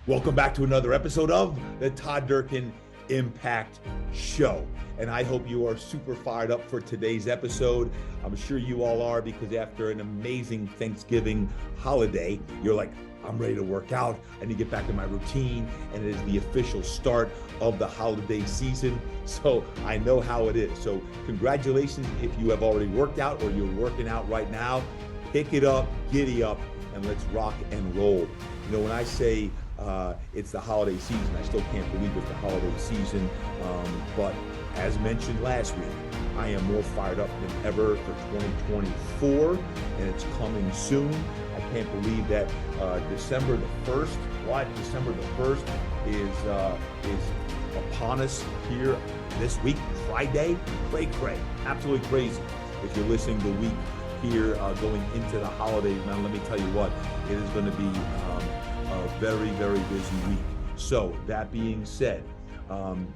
Welcome back to another episode of the Todd Durkin Impact Show. And I hope you are super fired up for today's episode. I'm sure you all are, because after an amazing Thanksgiving holiday, you're like, I'm ready to work out. I need to get back in my routine. And it is the official start of the holiday season. So I know how it is. So congratulations if you have already worked out or you're working out right now. Pick it up, giddy up, and let's rock and roll. You know, when I say it's the holiday season, I still can't believe it's the holiday season. But as mentioned last week, I am more fired up than ever for 2024, and it's coming soon. I can't believe that December the 1st, December the 1st is upon us here this week, Friday. Cray, absolutely crazy. If you're listening the week here going into the holidays, now let me tell you what, it is going to be a very, very busy week. So that being said,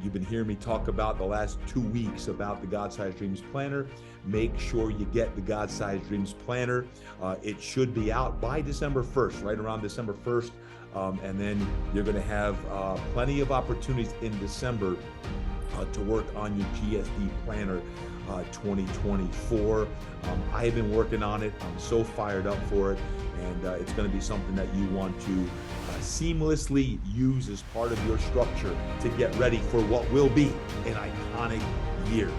you've been hearing me talk about the last 2 weeks about the God-Sized Dreams Planner. Make sure you get the God-Sized Dreams Planner. It should be out by December 1st, right around December 1st. And then you're going to have plenty of opportunities in December to work on your GSD Planner 2024. I have been working on it. I'm so fired up for it. And it's going to be something that you want to seamlessly use as part of your structure to get ready for what will be an iconic year.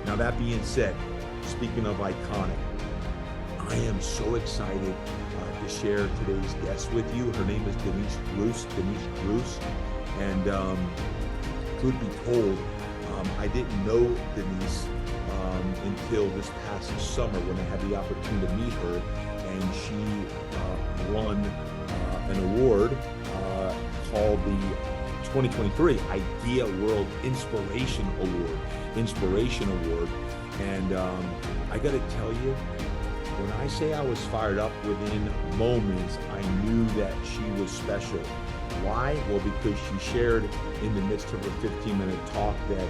Now, that being said, speaking of iconic, I am so excited to share today's guest with you. Her name is Denise Druce. And truth be told, I didn't know Denise until this past summer when I had the opportunity to meet her, and she won an award called the 2023 Idea World Inspiration Award. And I got to tell you, when I say I was fired up within moments, I knew that she was special. Why? Well, because she shared in the midst of her 15-minute talk that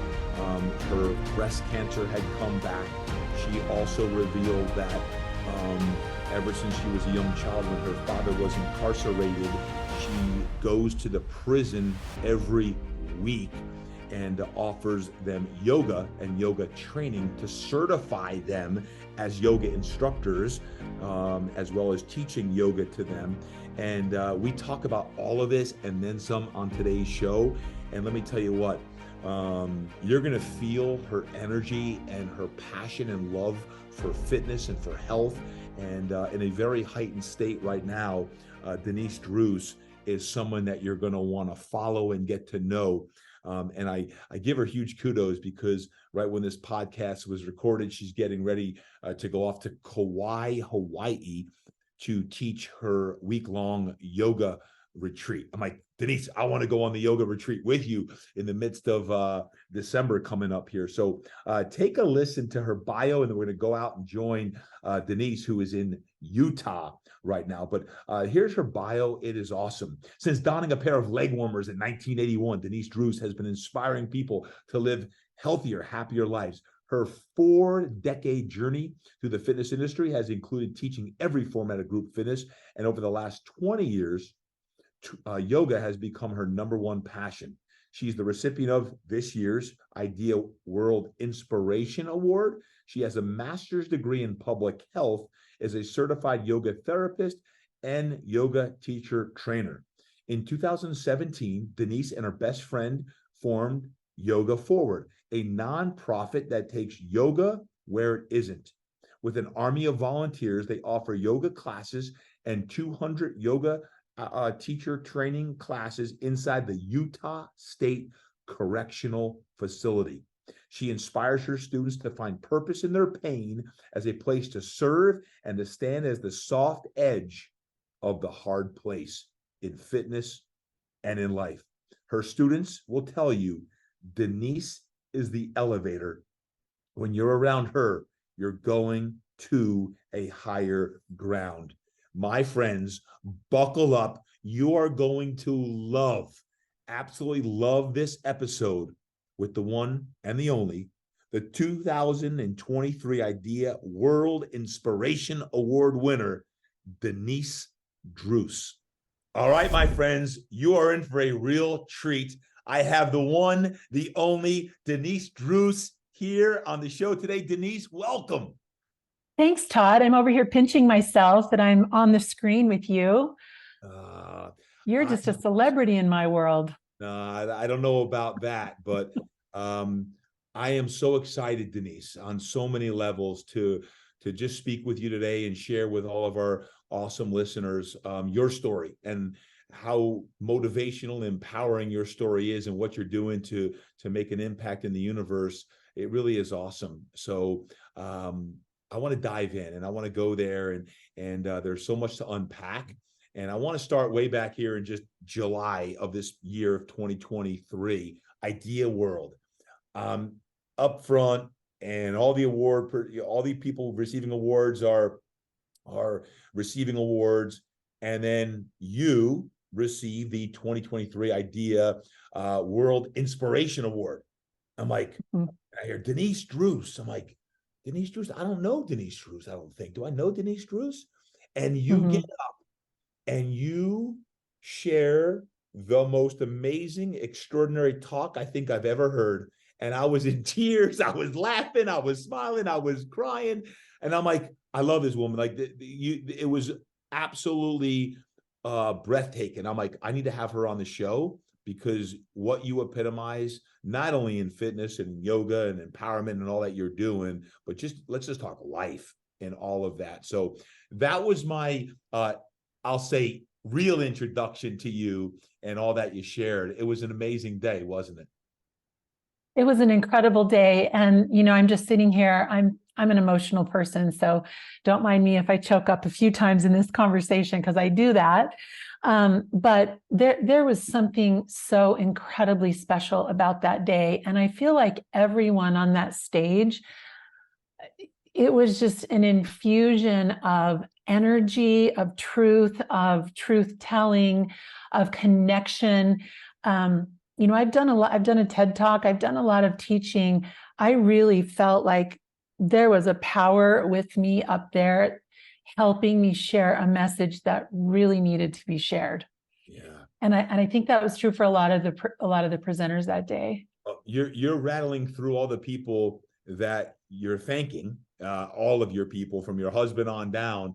her breast cancer had come back. She also revealed that ever since she was a young child, when her father was incarcerated, she goes to the prison every week and offers them yoga and yoga training to certify them as yoga instructors, as well as teaching yoga to them. And we talk about all of this and then some on today's show. And let me tell you what, you're going to feel her energy and her passion and love for fitness and for health. And in a very heightened state right now, Denise Druce is someone that you're going to want to follow and get to know. And I give her huge kudos because right when this podcast was recorded, she's getting ready to go off to Kauai, Hawaii, to teach her week-long yoga retreat. I'm like, Denise, I want to go on the yoga retreat with you in the midst of December coming up here. So take a listen to her bio, and then we're going to go out and join Denise, who is in Utah right now. But here's her bio. It is awesome. Since donning a pair of leg warmers in 1981, Denise Druce has been inspiring people to live healthier, happier lives. Her 4-decade journey through the fitness industry has included teaching every format of group fitness. And over the last 20 years, yoga has become her number one passion. She's the recipient of this year's Idea World Inspiration Award. She has a master's degree in public health, as a certified yoga therapist and yoga teacher trainer. In 2017, Denise and her best friend formed Yoga Forward, a nonprofit that takes yoga where it isn't. With an army of volunteers, they offer yoga classes and 200 yoga teacher training classes inside the Utah State Correctional Facility. She inspires her students to find purpose in their pain as a place to serve and to stand as the soft edge of the hard place in fitness and in life. Her students will tell you Denise is the elevator. When you're around her, you're going to a higher ground. My friends, buckle up. You are going to absolutely love this episode with the one and the only, the 2023 Idea World Inspiration Award winner, Denise Druce. All right, my friends, you are in for a real treat. I have the one, the only Denise Druce here on the show today. Denise, welcome. Thanks, Todd. I'm over here pinching myself that I'm on the screen with you. You're I, just a celebrity in my world. I don't know about that, but I am so excited, Denise, on so many levels to just speak with you today and share with all of our awesome listeners your story and how motivational and empowering your story is and what you're doing to make an impact in the universe. It really is awesome. So I want to dive in and I want to go there and there's so much to unpack. And I want to start way back here in just July of this year of 2023, Idea World. Up front, and all the people receiving awards are receiving awards, and then you receive the 2023 Idea World Inspiration Award. I'm like, I hear Denise Druce. I'm like, Denise Druce? I don't know Denise Druce. I don't think. Do I know Denise Druce? And you get up and you share the most amazing, extraordinary talk I think I've ever heard. And I was in tears. I was laughing. I was smiling. I was crying. And I'm like, I love this woman. Like it was absolutely breathtaking. I'm like, I need to have her on the show because what you epitomize, not only in fitness and yoga and empowerment and all that you're doing, but let's just talk life and all of that. So that was my, I'll say, real introduction to you and all that you shared. It was an amazing day, wasn't it? It was an incredible day. And, I'm just sitting here. I'm an emotional person. So don't mind me if I choke up a few times in this conversation, because I do that. But there was something so incredibly special about that day. And I feel like everyone on that stage, it was just an infusion of energy, of truth telling, of connection. I've done a TED Talk, I've done a lot of teaching. I really felt like there was a power with me up there helping me share a message that really needed to be shared. Yeah. And I think that was true for a lot of the presenters that day. You're rattling through all the people that you're thanking, all of your people from your husband on down.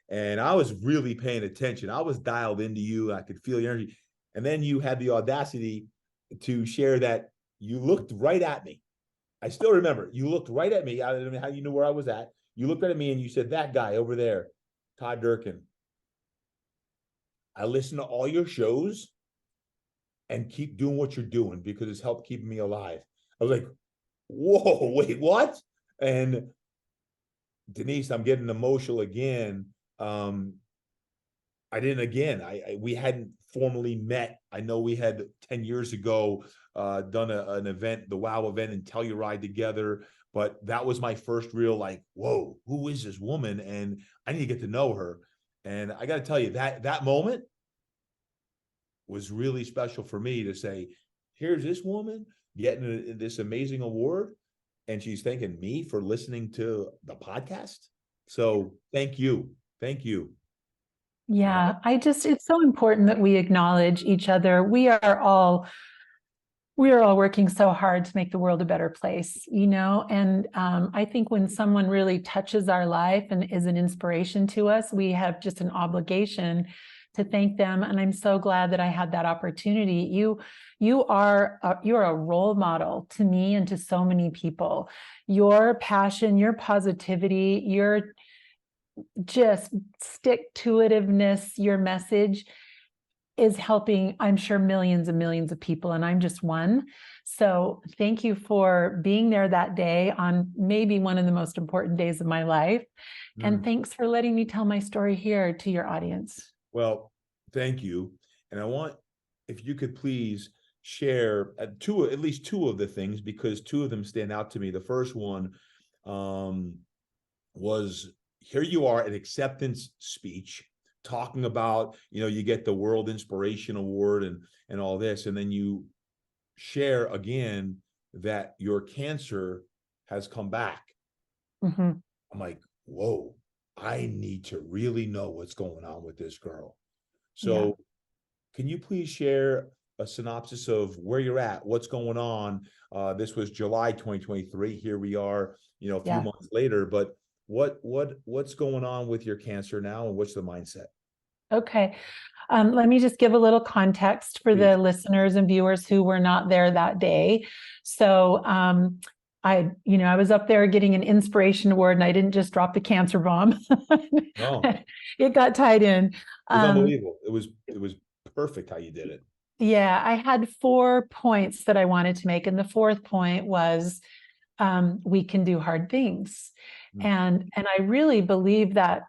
And I was really paying attention. I was dialed into you. I could feel your energy. And then you had the audacity to share that you looked right at me. I still remember you looked right at me. I don't know how you knew where I was at. You looked right at me and you said, that guy over there, Todd Durkin. I listen to all your shows and keep doing what you're doing because it's helped keep me alive. I was like, whoa, wait, what? And Denise, I'm getting emotional again. We hadn't formally met. I know we had 10 years ago done an event, the WOW event in Telluride together, but that was my first real like, whoa, who is this woman? And I need to get to know her. And I got to tell you that moment was really special for me to say, here's this woman getting this amazing award, and she's thanking me for listening to the podcast. So thank you. Thank you. Yeah, it's so important that we acknowledge each other. We are all working so hard to make the world a better place, and I think when someone really touches our life and is an inspiration to us, we have just an obligation to thank them. And I'm so glad that I had that opportunity. You're a role model to me and to so many people. Your passion, your positivity, your just stick-to-itiveness, your message is helping, I'm sure, millions and millions of people, and I'm just one. So thank you for being there that day on maybe one of the most important days of my life. And thanks for letting me tell my story here to your audience. Well, thank you. And I want, if you could please share at least two of the things, because two of them stand out to me. The first one was, here you are, an acceptance speech talking about, you get the World Inspiration Award and all this, and then you share again that your cancer has come back. I'm like, whoa, I need to really know what's going on with this girl. So Can you please share a synopsis of where you're at, what's going on? This was July 2023. Here we are, a few Yeah. months later, but what's going on with your cancer now, and what's the mindset? Okay. Let me just give a little context for Please. the listeners and viewers who were not there that day. So, I was up there getting an inspiration award, and I didn't just drop the cancer bomb. No, It got tied in. it was unbelievable. It was perfect how you did it. Yeah, I had 4 points that I wanted to make, and the fourth point was, we can do hard things. Mm. And I really believe that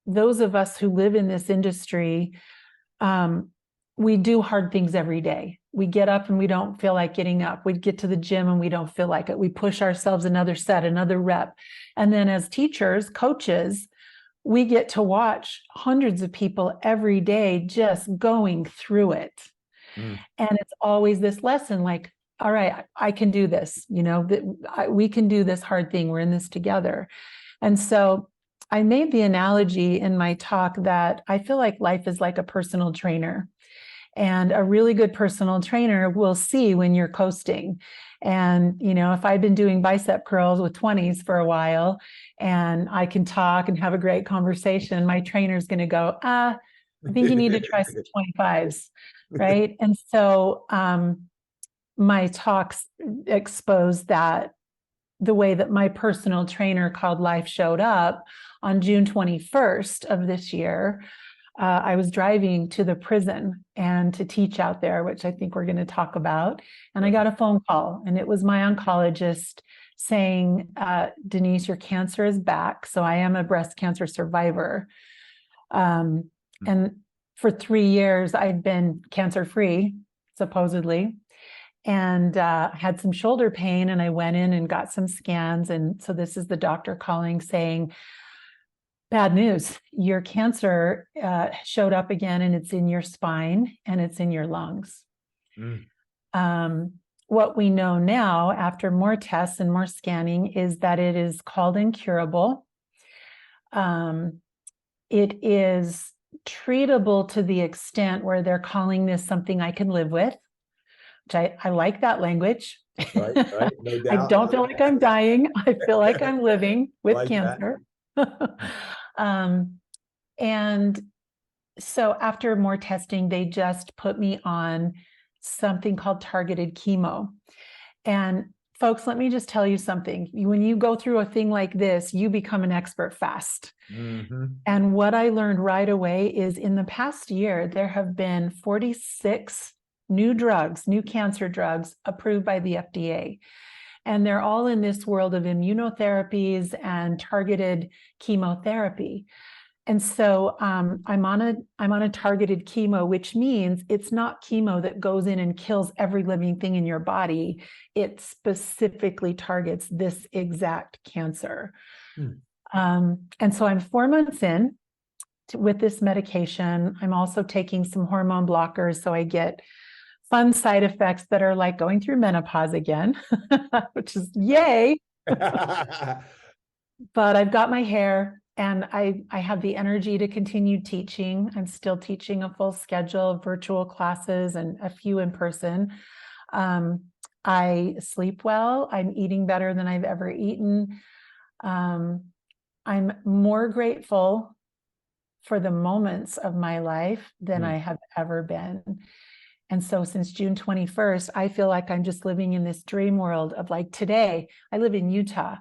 those of us who live in this industry, we do hard things every day. We get up and we don't feel like getting up. We get to the gym and we don't feel like it. We push ourselves another set, another rep. And then as teachers, coaches, we get to watch hundreds of people every day just going through it. Mm. And it's always this lesson like, all right, I can do this, we can do this hard thing. We're in this together. And so I made the analogy in my talk that I feel like life is like a personal trainer. And a really good personal trainer will see when you're coasting. And, if I've been doing bicep curls with 20s for a while and I can talk and have a great conversation, my trainer's going to go, I think you need to try some 25s. Right. And so my talks exposed that the way that my personal trainer called life showed up on June 21st of this year. I was driving to the prison and to teach out there, which I think we're going to talk about. And I got a phone call, and it was my oncologist saying, Denise, your cancer is back. So I am a breast cancer survivor. And for 3 years, I'd been cancer-free, supposedly, and had some shoulder pain. And I went in and got some scans. And so this is the doctor calling saying, bad news, your cancer showed up again, and it's in your spine and it's in your lungs. What we know now, after more tests and more scanning, is that it is called incurable. It is treatable to the extent where they're calling this something I can live with, which I like that language. Right, no doubt. I don't feel like I'm dying. I feel like I'm living with like cancer. And so after more testing, they just put me on something called targeted chemo. And folks, let me just tell you something. When you go through a thing like this, you become an expert fast. Mm-hmm. And what I learned right away is in the past year, there have been 46 new cancer drugs approved by the FDA. And they're all in this world of immunotherapies and targeted chemotherapy. And so I'm on a targeted chemo, which means it's not chemo that goes in and kills every living thing in your body. It specifically targets this exact cancer. And so I'm 4 months in with this medication. I'm also taking some hormone blockers, so I get fun side effects that are like going through menopause again, which is yay. But I've got my hair, and I have the energy to continue teaching. I'm still teaching a full schedule of virtual classes and a few in person. I sleep well. I'm eating better than I've ever eaten. I'm more grateful for the moments of my life than I have ever been. And so since June 21st, I feel like I'm just living in this dream world of like today. I live in Utah.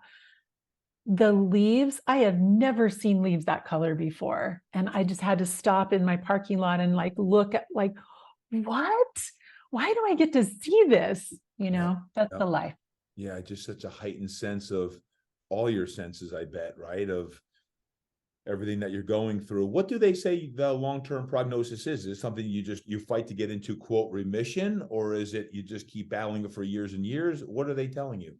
The leaves, I have never seen leaves that color before. And I just had to stop in my parking lot and like look at like, what? Why do I get to see this? That's the life. Yeah, just such a heightened sense of all your senses, I bet, right? Of everything that you're going through. What do they say the long-term prognosis is? Is it something you fight to get into, quote, remission, or is it you just keep battling it for years and years? What are they telling you?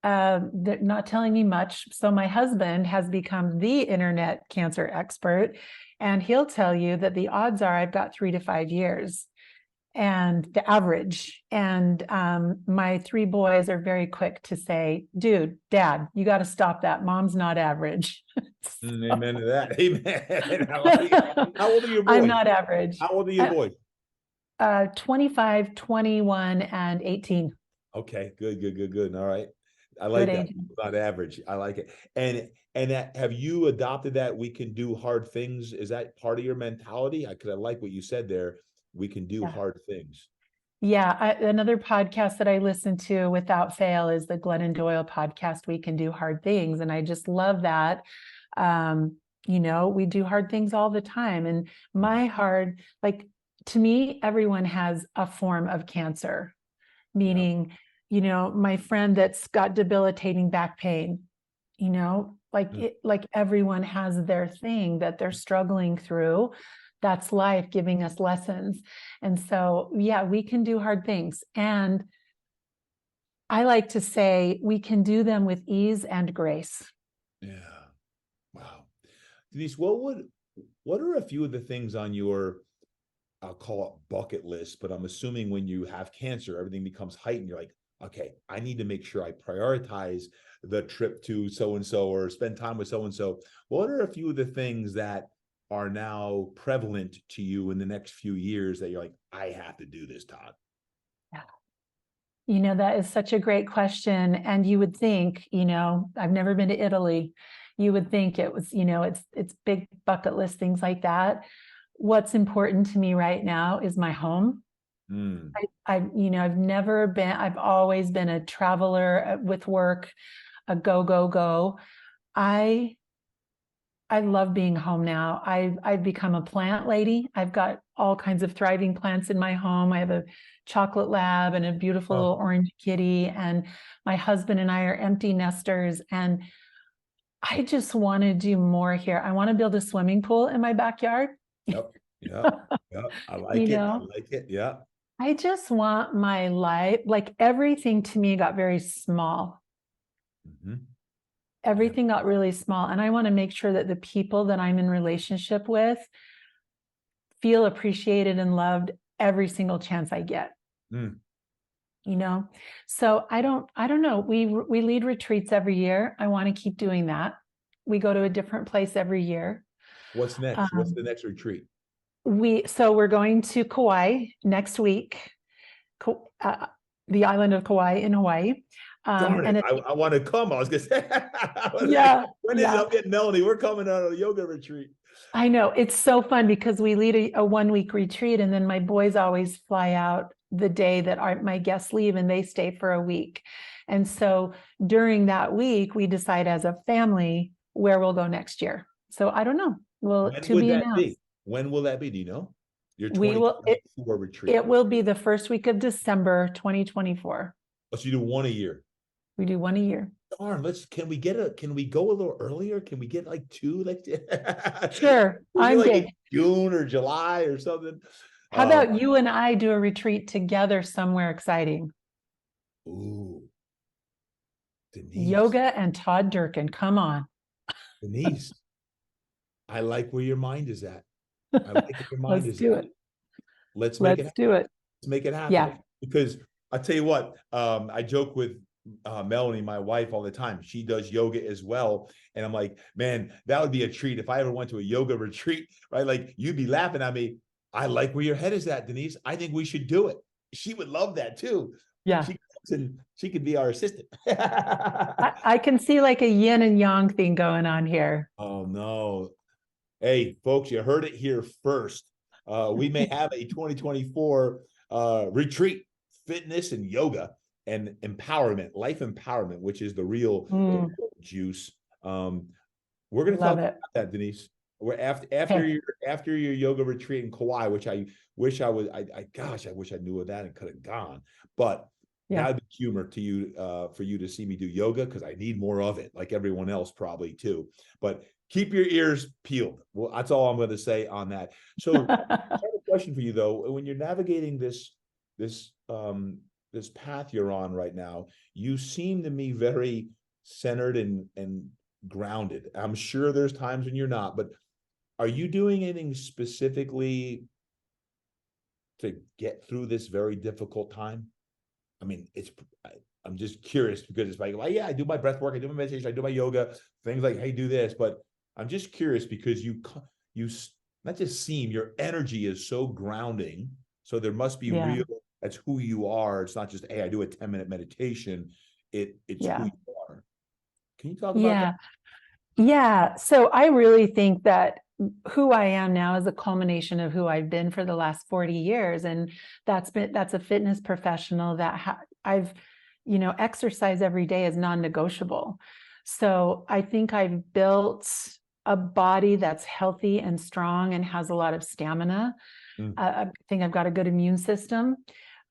They're not telling me much. So my husband has become the internet cancer expert, and he'll tell you that the odds are I've got 3 to 5 years, and the average. And my 3 boys are very quick to say, dude, dad, you got to stop that. Mom's not average. Amen to that. Amen. How old are your boys? I'm not average. How old are your boys? 25, 21, and 18. Okay, good. All right. I Good like that. age. Not average. I like it. And that, have you adopted that we can do hard things? Is that part of your mentality? Because I like what you said there. We can do Yeah. hard things. Yeah. Another podcast that I listen to without fail is the Glennon Doyle podcast, We Can Do Hard Things. And I just love that. We do hard things all the time. And to me, everyone has a form of cancer, meaning, my friend that's got debilitating back pain, like everyone has their thing that they're struggling through. That's life giving us lessons. And so, yeah, we can do hard things. And I like to say we can do them with ease and grace. Yeah. Wow. Denise, what are a few of the things on your, I'll call it bucket list, but I'm assuming when you have cancer, everything becomes heightened. You're like, okay, I need to make sure I prioritize the trip to so-and-so or spend time with so-and-so. What are a few of the things that are now prevalent to you in the next few years that you're like, I have to do this, Todd? Yeah. That is such a great question. And you would think, I've never been to Italy. You would think it was, it's big bucket list, things like that. What's important to me right now is my home. Mm. I've always been a traveler with work, a go. I love being home now. I've become a plant lady. I've got all kinds of thriving plants in my home. I have a chocolate lab and a beautiful little orange kitty, and my husband and I are empty nesters. And I just want to do more here. I want to build a swimming pool in my backyard. Yep. Yeah. Yeah. I like it. I like it. Yeah. I just want my life, like everything to me got very small. Mm-hmm. Everything got really small. And I want to make sure that the people that I'm in relationship with feel appreciated and loved every single chance I get. Mm. So I don't know. We lead retreats every year. I want to keep doing that. We go to a different place every year. What's next? What's the next retreat? We're going to Kauai next week, the island of Kauai in Hawaii. Darn it. I want to come. I was going to say, yeah. When is I'm getting Melanie? We're coming on a yoga retreat. I know. It's so fun because we lead a 1-week retreat, and then my boys always fly out the day that my guests leave, and they stay for a week. And so during that week, we decide as a family where we'll go next year. So I don't know. When would that be? When will that be? Do you know? Your 2024 retreat. It will be the first week of December, 2024. Oh, so you do one a year? We do one a year. Darn, can we go a little earlier? Can we get like 2? Sure. I'm like June or July or something. How about you and I do a retreat together somewhere exciting? Ooh. Denise. Yoga and Todd Durkin. Come on. Denise. I like where your mind is at. I like where your mind Let's is do at. it. Let's make it happen. Do it. Let's make it happen. Yeah. Because I'll tell you what, I joke with Melanie, my wife, all the time. She does yoga as well. And I'm like, man, that would be a treat if I ever went to a yoga retreat, right? Like, you'd be laughing at me. I like where your head is at, Denise. I think we should do it. She would love that too. Yeah. She could be our assistant. I can see like a yin and yang thing going on here. Oh, no. Hey, folks, you heard it here first. We may have a 2024 retreat, fitness and yoga and empowerment, life empowerment, which is the real juice. We're going to talk about that, Denise. We're after your yoga retreat in Kauai, which I wish I was. I wish I knew of that and could have gone. But that'd be humor to you, for you to see me do yoga, because I need more of it, like everyone else probably too. But keep your ears peeled. Well, that's all I'm going to say on that. So, I have a question for you though. When you're navigating this path you're on right now, you seem to me very centered and grounded. I'm sure there's times when you're not, but are you doing anything specifically to get through this very difficult time? I mean, I'm just curious, because it's like, well, yeah, I do my breath work, I do my meditation, I do my yoga, things like, hey, do this. But I'm just curious because you not just seem, your energy is so grounding, So there must be Yeah. real, that's who you are. It's not just, hey, I do a 10-minute meditation. It's who Yeah. you are. Can you talk about that? Yeah. Yeah. So I really think that who I am now is a culmination of who I've been for the last 40 years. And that's a fitness professional that I've, exercise every day is non-negotiable. So I think I've built a body that's healthy and strong and has a lot of stamina. Mm. I think I've got a good immune system.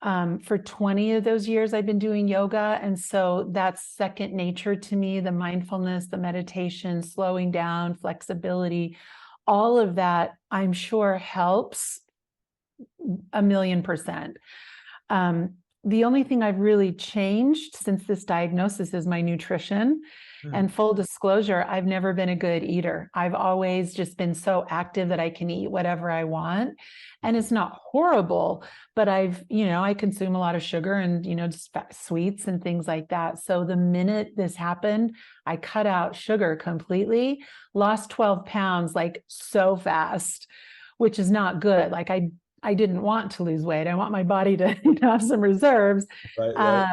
For 20 of those years, I've been doing yoga. And so that's second nature to me, the mindfulness, the meditation, slowing down, flexibility, all of that, I'm sure helps 1,000,000%. The only thing I've really changed since this diagnosis is my nutrition. And full disclosure, I've never been a good eater. I've always just been so active that I can eat whatever I want. And it's not horrible, but I consume a lot of sugar and, just sweets and things like that. So the minute this happened, I cut out sugar completely, lost 12 pounds like so fast, which is not good. Like I didn't want to lose weight. I want my body to have some reserves. Right.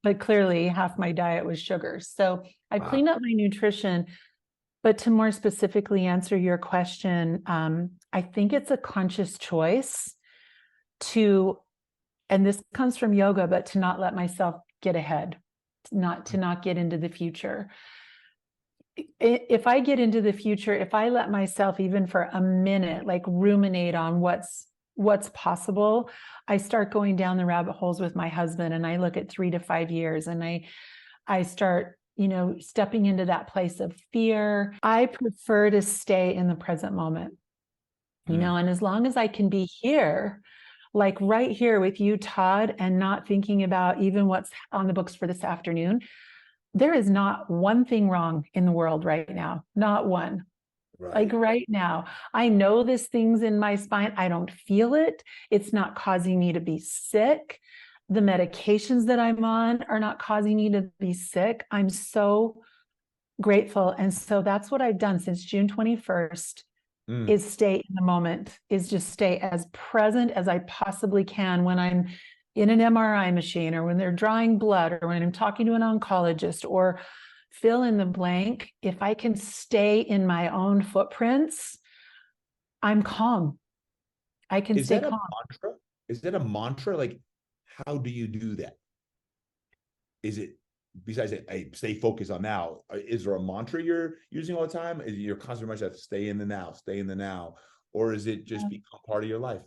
But clearly half my diet was sugar. So I Wow. cleaned up my nutrition. But to more specifically answer your question, I think it's a conscious choice and this comes from yoga, but to not let myself get ahead, to not get into the future. If I get into the future, if I let myself even for a minute, like ruminate on what's possible, I start going down the rabbit holes with my husband, and I look at 3 to 5 years, and I start, stepping into that place of fear. I prefer to stay in the present moment, and as long as I can be here, like right here with you, Todd, and not thinking about even what's on the books for this afternoon, there is not one thing wrong in the world right now, not one. Right. Like right now, I know this thing's in my spine. I don't feel it. It's not causing me to be sick. The medications that I'm on are not causing me to be sick. I'm so grateful. And so that's what I've done since June 21st is stay in the moment, is just stay as present as I possibly can when I'm in an MRI machine, or when they're drawing blood, or when I'm talking to an oncologist, or fill in the blank. If I can stay in my own footprints, I'm calm. I can Is stay that a calm. mantra? Is that a mantra? Like, how do you do that? Is it, besides hey, stay focused on now, is there a mantra you're using all the time? Is your constant reminder, stay in the now, stay in the now? Or is it just become part of your life?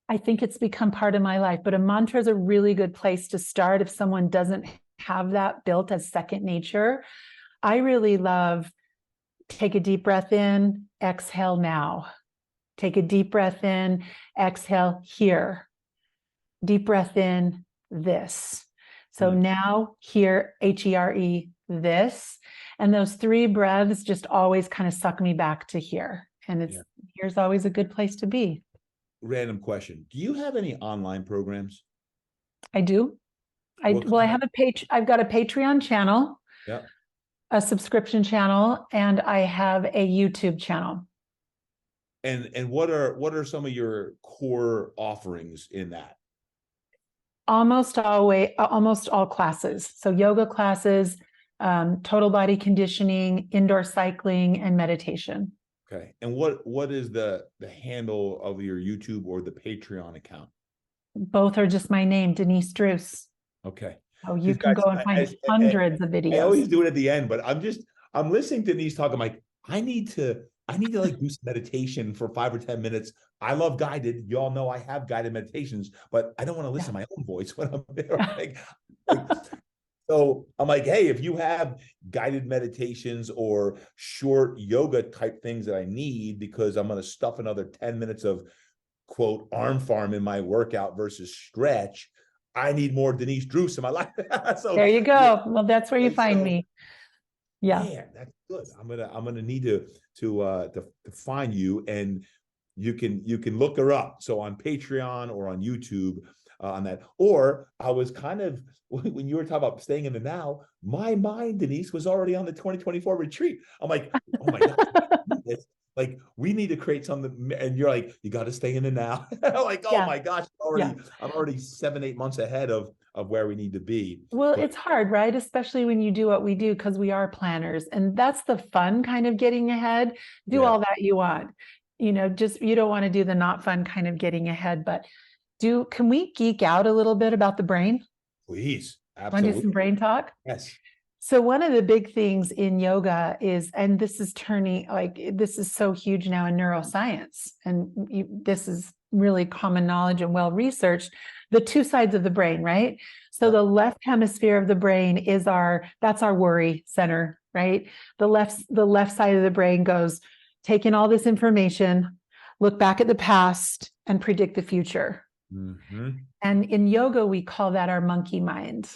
I think it's become part of my life, but a mantra is a really good place to start if someone doesn't have that built as second nature. I really love take a deep breath in, exhale now. Take a deep breath in, exhale here. Deep breath in, this. So now here, HERE, this. And those 3 breaths just always kind of suck me back to here. And here's always a good place to be. Random question. Do you have any online programs? I do. I've got a Patreon channel, a subscription channel, and I have a YouTube channel. And what are some of your core offerings in that? Almost all classes. So yoga classes, total body conditioning, indoor cycling, and meditation. Okay. And what is the handle of your YouTube or the Patreon account? Both are just my name, Denise Druce. Okay. Oh, you can go and find hundreds of videos. I always do it at the end, but I'm listening to Denise talk. I'm like, I need to like do some meditation for 5 or 10 minutes. I love guided. You all know I have guided meditations, but I don't want to listen to my own voice when I'm there. So I'm like, hey, if you have guided meditations or short yoga type things that I need, because I'm going to stuff another 10 minutes of quote arm farm in my workout versus stretch, I need more Denise Druce in my life. So there you go. Well, that's where you find me. Yeah. Man, that's good. I'm gonna need to find you, and you can look her up. So on Patreon or on YouTube on that. Or I was kind of, when you were talking about staying in the now, my mind, Denise, was already on the 2024 retreat. I'm like, oh my God, Like, we need to create something, and you're like, you got to stay in the now. Like, oh Yeah, my gosh, yeah. I'm already 7, 8 months ahead of where we need to be. Well, But it's hard, right? Especially when you do what we do because we are planners. And that's the fun kind of getting ahead. Do yeah, all that you want. Just you don't want to do the not fun kind of getting ahead, but can we geek out a little bit about the brain? please, Want to do some absolutely, brain talk? yes. So one of the big things in yoga is, and this is this is so huge now in neuroscience, and this is really common knowledge and well researched, the two sides of the brain, right? So Yep. the left hemisphere of the brain is that's our worry center, right? The left side of the brain goes, take in all this information, look back at the past, and predict the future. Mm-hmm. And in yoga, we call that our monkey mind.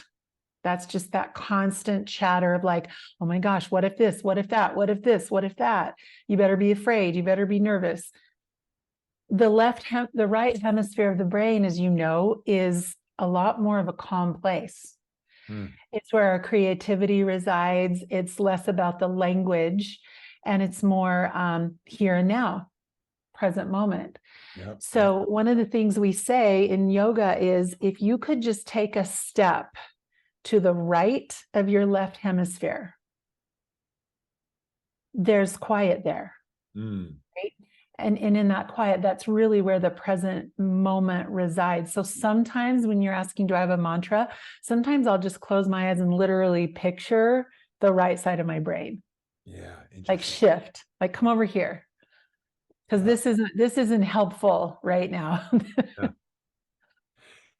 That's just that constant chatter of like, oh my gosh, what if this? What if that? What if this? What if that? You better be afraid. You better be nervous. The right hemisphere of the brain, as you know, is a lot more of a calm place. Mm. It's where our creativity resides. It's less about the language, and it's more here and now, present moment. Yep. So one of the things we say in yoga is, if you could just take a step to the right of your left hemisphere, there's quiet there, Mm. right? And in that quiet, that's really where the present moment resides. So sometimes when you're asking, do I have a mantra? Sometimes I'll just close my eyes and literally picture the right side of my brain. Yeah, Like interesting. shift, like come over here. Because Yeah. this isn't helpful right now. Yeah.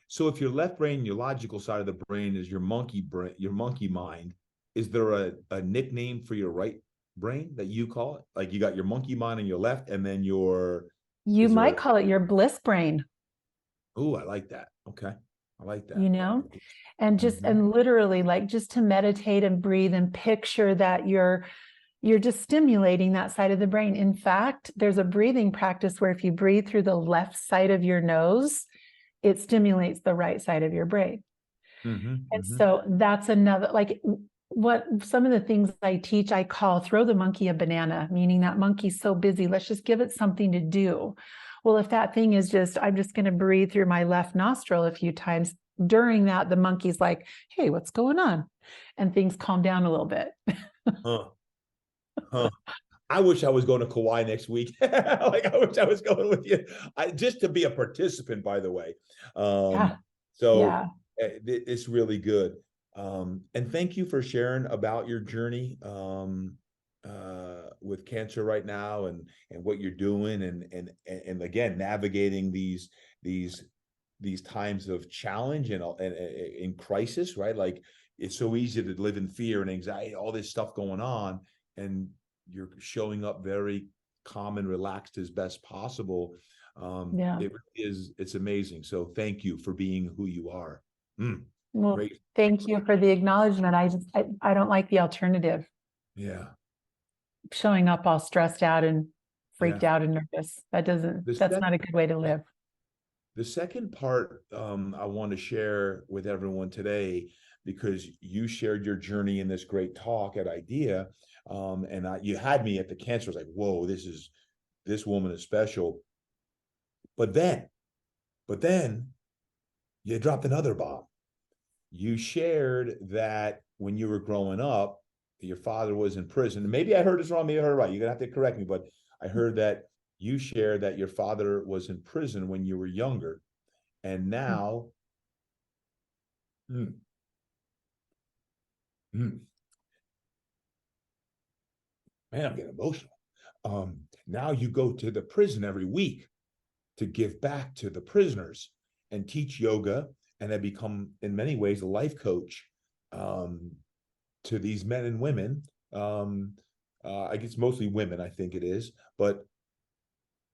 So if your left brain, your logical side of the brain is your monkey brain, your monkey mind, is there a nickname for your right brain that you call it? Like, you got your monkey mind on your left, and then You is there might call it your bliss brain. oh, I like that. Okay. I like that. you know and Mhm. literally, like, just to meditate and breathe and picture that you're just stimulating that side of the brain. In fact, there's a breathing practice where if you breathe through the left side of your nose, it stimulates the right side of your brain. Mhm. And Mhm. so that's another, like, what some of the things I teach, I call throw the monkey a banana, meaning that monkey's so busy, let's just give it something to do. Well, if that thing is just, I'm just going to breathe through my left nostril a few times, during that, the monkey's like, hey, what's going on? And things calm down a little bit. Huh. Huh. I wish I was going to Kauai next week. Like, I wish I was going with you. Just to be a participant, by the way. Yeah. So Yeah. it's really good. And thank you for sharing about your journey with cancer right now, and what you're doing, and again, navigating these times of challenge and in crisis, right? Like, it's so easy to live in fear and anxiety, all this stuff going on, and you're showing up very calm and relaxed as best possible. Yeah. It's amazing. So thank you for being who you are. Well, Great. thank you for the acknowledgement. I don't like the alternative, Yeah. showing up all stressed out and Yeah. freaked out and nervous. The That's not a second, good way to live. the second part, I want to share with everyone today, because you shared your journey in this great talk at IDEA. And you had me at the cancer. I was like, whoa, this woman is special. But then you dropped another bomb. You shared that when you were growing up, your father was in prison. And maybe I heard this wrong, maybe I heard it right. You're gonna have to correct me, but I heard that you shared that your father was in prison when you were younger. And now, hmm, hmm, man, I'm getting emotional. Now you go to the prison every week to give back to the prisoners and teach yoga, and have become, in many ways, a life coach um, to these men and women. I guess mostly women, I think it is, but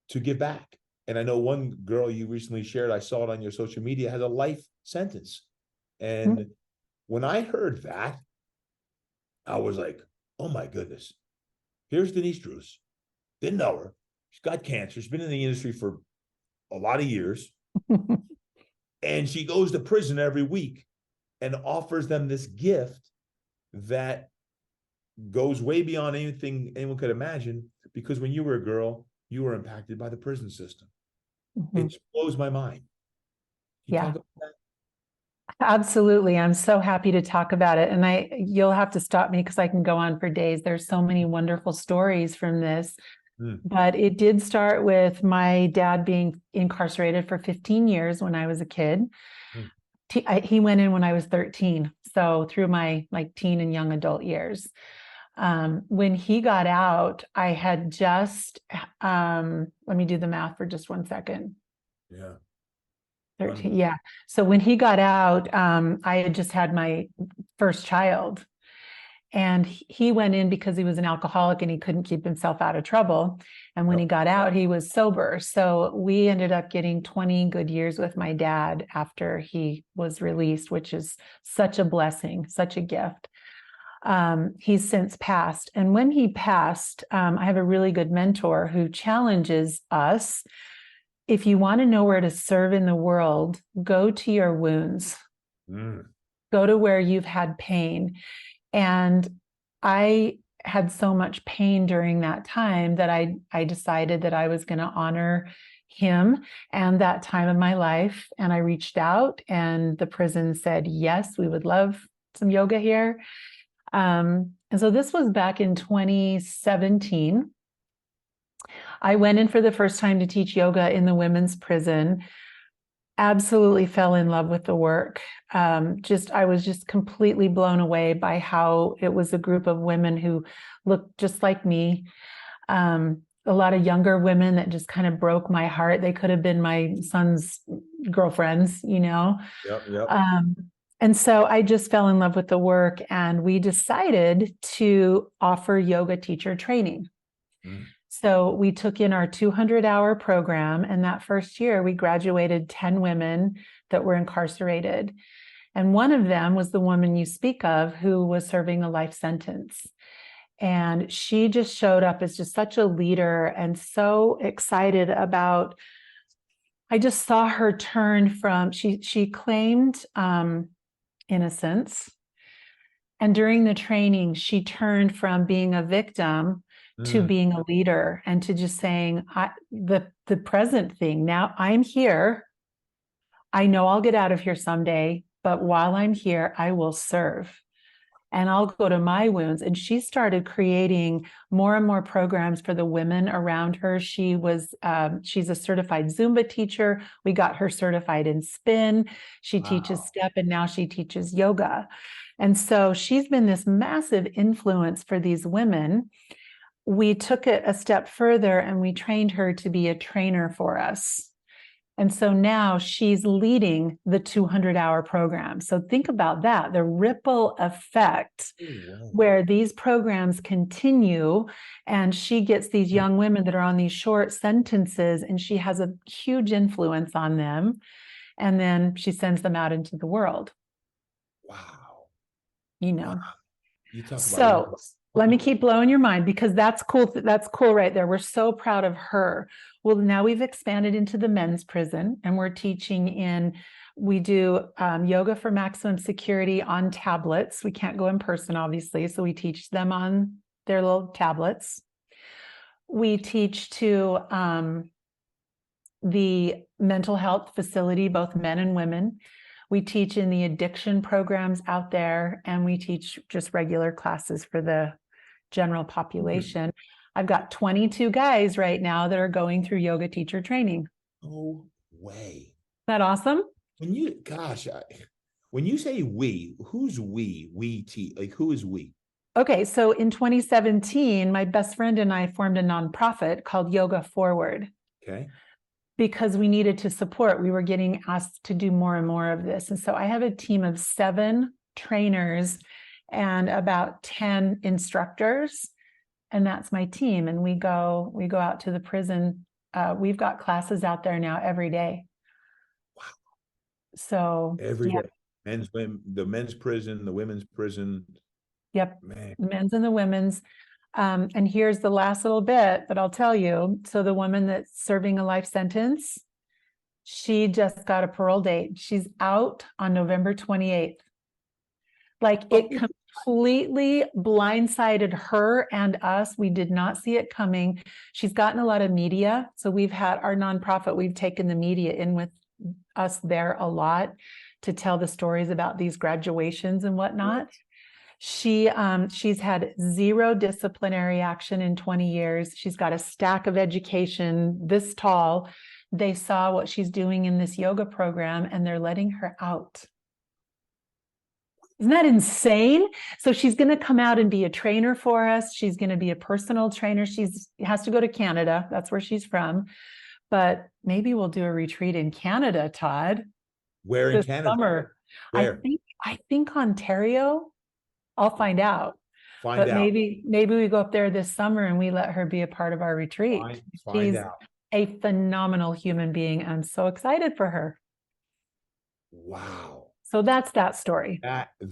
to give back. And I know one girl you recently shared, I saw it on your social media, has a life sentence. And when I heard that, I was like, oh my goodness, here's Denise Druce. Didn't know her. She's got cancer. She's been in the industry for a lot of years. And she goes to prison every week and offers them this gift that goes way beyond anything anyone could imagine. because when you were a girl, you were impacted by the prison system. Mhm. It blows my mind. Can you Yeah. talk about that? Absolutely. I'm so happy to talk about it. And you'll have to stop me because I can go on for days. There's so many wonderful stories from this. Mm. But it did start with my dad being incarcerated for 15 years when I was a kid. Mm. He went in when I was 13. So through my like teen and young adult years. When he got out, I had just, let me do the math for just 1 second. Yeah. 13, yeah. So when he got out, I had just had my first child. And he went in because he was an alcoholic and he couldn't keep himself out of trouble. And when he got out, he was sober. So we ended up getting 20 good years with my dad after he was released, which is such a blessing, such a gift. He's since passed. And when he passed, I have a really good mentor who challenges us. If you want to know where to serve in the world, go to your wounds. Go to where you've had pain. And I had so much pain during that time that I decided that I was going to honor him and that time of my life. And I reached out, and the prison said, yes, we would love some yoga here. And so this was back in 2017. I went in for the first time to teach yoga in the women's prison. Absolutely fell in love with the work. I was just completely blown away by how it was a group of women who looked just like me. A lot of younger women that just kind of broke my heart. They could have been my son's girlfriends, you know? Yep. And so I just fell in love with the work, and we decided to offer yoga teacher training. So we took in our 200-hour program, and that first year we graduated 10 women that were incarcerated. And one of them was the woman you speak of who was serving a life sentence. And she just showed up as just such a leader and so excited about, I just saw her turn from, she claimed innocence. And during the training, she turned from being a victim to being a leader, and to just saying, the present thing, now I'm here. I know I'll get out of here someday, but while I'm here, I will serve. And I'll go to my wounds. And she started creating more and more programs for the women around her. She's a certified Zumba teacher. We got her certified in spin. She teaches step, and now she teaches yoga. And so she's been this massive influence for these women. We took it a step further and we trained her to be a trainer for us. And so now she's leading the 200-hour program. So think about that, the ripple effect where these programs continue, and she gets these young women that are on these short sentences, and she has a huge influence on them. And then she sends them out into the world. Wow. You know. Wow. You talk so about let me keep blowing your mind, because that's cool. That's cool right there. We're so proud of her. Well, now we've expanded into the men's prison, and we're teaching we do yoga for maximum security on tablets. We can't go in person, obviously, so we teach them on their little tablets. We teach to the mental health facility, both men and women. We teach in the addiction programs out there, and we teach just regular classes for the general population. I've got 22 guys right now that are going through yoga teacher training. no way. Is that awesome? When you say we, who's we? Like, who is we? Okay, so in 2017, my best friend and I formed a nonprofit called Yoga Forward. Okay. Because we needed to support, we were getting asked to do more and more of this. And so I have a team of 7 trainers and about 10 instructors, and that's my team. And we go out to the prison. We've got classes out there now every day. Wow. So every day. The men's prison, the women's prison. Yep. Man. Men's and the women's. And here's the last little bit that I'll tell you. So the woman that's serving a life sentence, she just got a parole date. She's out on November 28th. Like, it completely blindsided her and us. We did not see it coming. She's gotten a lot of media. So we've had our nonprofit, we've taken the media in with us there a lot to tell the stories about these graduations and whatnot. She's had zero disciplinary action in 20 years. She's got a stack of education this tall. They saw what she's doing in this yoga program and they're letting her out. Isn't that insane? So she's going to come out and be a trainer for us. She's going to be a personal trainer. She has to go to Canada. That's where she's from. But maybe we'll do a retreat in Canada, Todd. Where in Canada? Summer. Where? I think Ontario. I'll find out. Find out. Maybe we go up there this summer and we let her be a part of our retreat. Find She's out. a phenomenal human being. I'm so excited for her. Wow. So that's that story. There's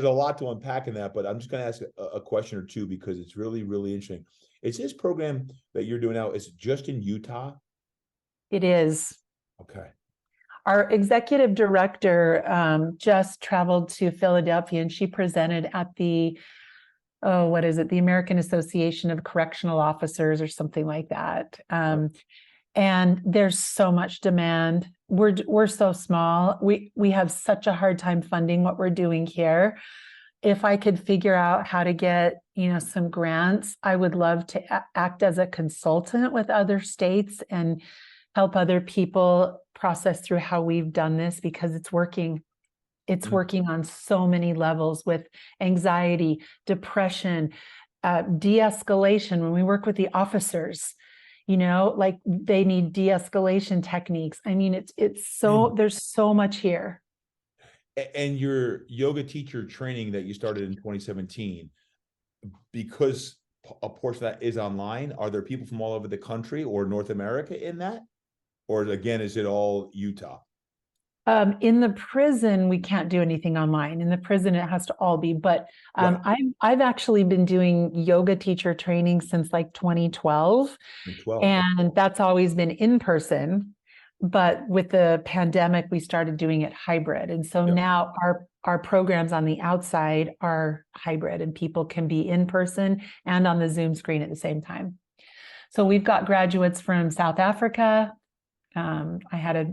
a lot to unpack in that, but I'm just going to ask a question or two because it's really, really interesting. Is this program that you're doing now, is it just in Utah? It is. Okay. Our executive director just traveled to Philadelphia and she presented at the, what is it? The American Association of Correctional Officers or something like that. And there's so much demand. We're so small. We have such a hard time funding what we're doing here. If I could figure out how to get, some grants, I would love to act as a consultant with other states and help other people process through how we've done this because it's working. It's working on so many levels with anxiety, depression, de-escalation. When we work with the officers, like they need de-escalation techniques. I mean, it's so, there's so much here. And your yoga teacher training that you started in 2017, because a portion of that is online, are there people from all over the country or North America in that? Or again, is it all Utah? In the prison, we can't do anything online. In the prison, it has to all be. But Right. I've actually been doing yoga teacher training since like 2012. And that's always been in person. But with the pandemic, we started doing it hybrid. And so now our programs on the outside are hybrid and people can be in person and on the Zoom screen at the same time. So we've got graduates from South Africa. I had a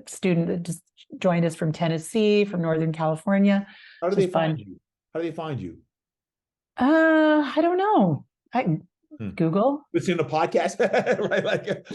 student that just joined us from Tennessee, from Northern California. How do they find you? How do they find you? I don't know. Google. It's in a podcast, right? Like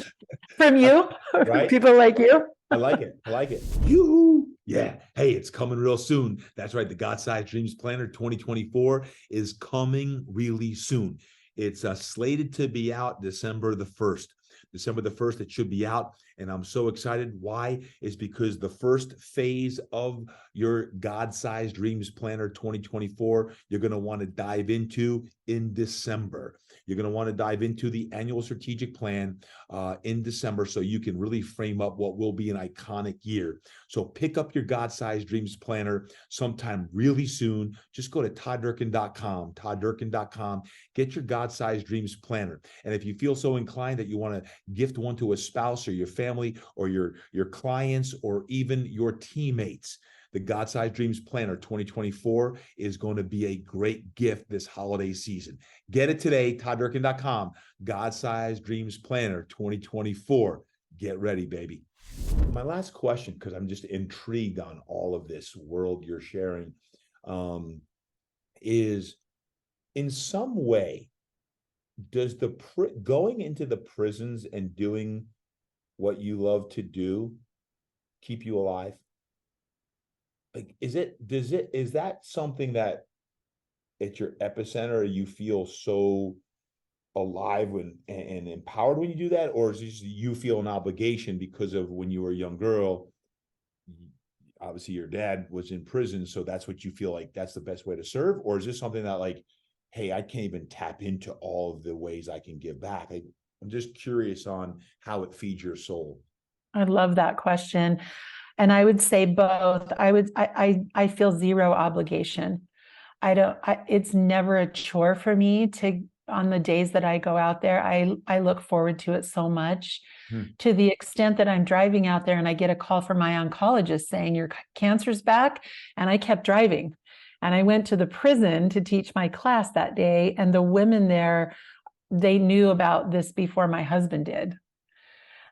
from you, right? People like you. I like it. I like it. Yoo-hoo. Yeah. Hey, it's coming real soon. That's right. The God-Sized Dreams Planner 2024 is coming really soon. It's slated to be out December the 1st. December the 1st, it should be out. And I'm so excited. Why? Is because the first phase of your God-Sized Dreams Planner 2024, you're going to want to dive into in December. You're going to want to dive into the annual strategic plan in December so you can really frame up what will be an iconic year. So pick up your God-Sized Dreams Planner sometime really soon. Just go to todddurkin.com, get your God-Sized Dreams Planner. And if you feel so inclined that you want to gift one to a spouse or your family or your clients or even your teammates, the God-Sized Dreams Planner 2024 is going to be a great gift this holiday season. Get it today, todddurkin.com. God-Sized Dreams Planner 2024. Get ready, baby. My last question, because I'm just intrigued on all of this world you're sharing, is in some way, does going into the prisons and doing what you love to do keep you alive? Like, is that something that at your epicenter you feel so alive and empowered when you do that? Or is it just you feel an obligation because of when you were a young girl, obviously your dad was in prison, so that's what you feel like that's the best way to serve? Or is this something that like, hey, I can't even tap into all of the ways I can give back? I'm just curious on how it feeds your soul. I love that question. And I would say both. I feel zero obligation. It's never a chore for me to on the days that I go out there, I look forward to it so much, Hmm. to the extent that I'm driving out there and I get a call from my oncologist saying your cancer's back, and I kept driving. And I went to the prison to teach my class that day, and the women there, they knew about this before my husband did.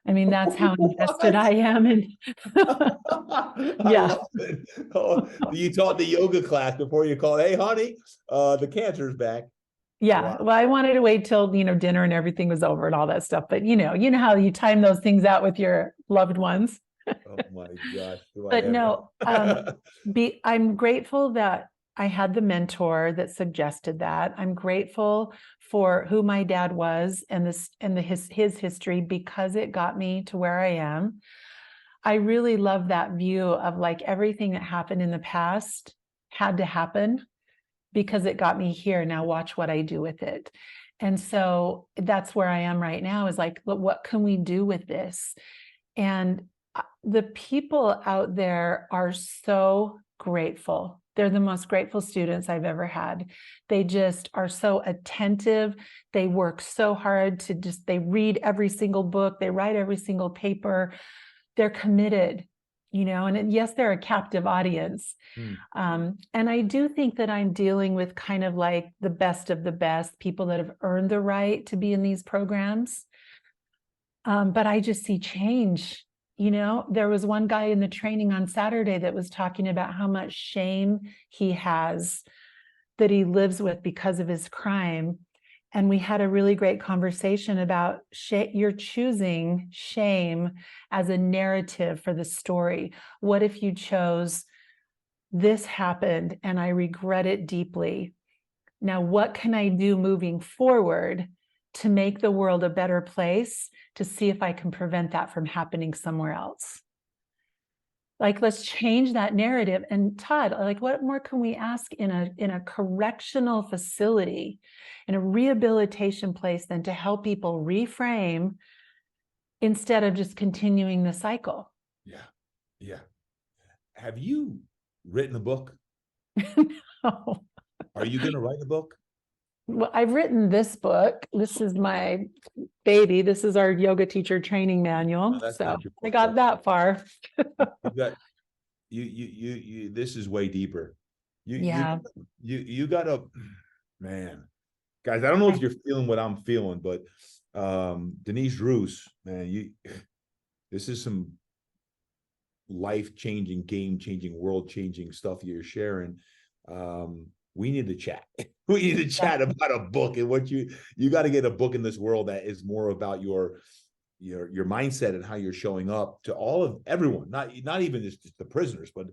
I mean, that's how invested What? I am in. I Yeah. love it. Oh, you taught the yoga class before you called, hey, honey, the cancer's back. Yeah. Wow. Well, I wanted to wait till, dinner and everything was over and all that stuff. But you know how you time those things out with your loved ones. Oh my gosh. Do I But ever? no, I'm grateful that I had the mentor that suggested that. I'm grateful for who my dad was and his history, because it got me to where I am. I really love that view of like everything that happened in the past had to happen because it got me here. Now watch what I do with it. And so that's where I am right now, is like, look, what can we do with this? And the people out there are so grateful. They're the most grateful students I've ever had. They just are so attentive. They work so hard they read every single book, they write every single paper. They're committed, and yes, they're a captive audience. Hmm. And I do think that I'm dealing with kind of like the best of the best, people that have earned the right to be in these programs. But I just see change. There was one guy in the training on Saturday that was talking about how much shame he has that he lives with because of his crime. And we had a really great conversation about you're choosing shame as a narrative for the story. What if you chose, this happened and I regret it deeply? Now, what can I do moving forward to make the world a better place, to see if I can prevent that from happening somewhere else? Like, let's change that narrative. And Todd, like, what more can we ask in a correctional facility, in a rehabilitation place, than to help people reframe instead of just continuing the cycle? Yeah. Yeah. Have you written a book? No. Are you going to write a book? Well, I've written this book. This is my baby. This is our yoga teacher training manual. No, that's So not your I book. got that far. You got you. This is way deeper. Yeah. You got to, man, guys. I don't know if you're feeling what I'm feeling, but Denise Druce, man, this is some life-changing, game-changing, world-changing stuff you're sharing. We need to chat. We need to chat about a book, and what you got to get a book in this world that is more about your mindset and how you're showing up to all of everyone, not even just the prisoners, but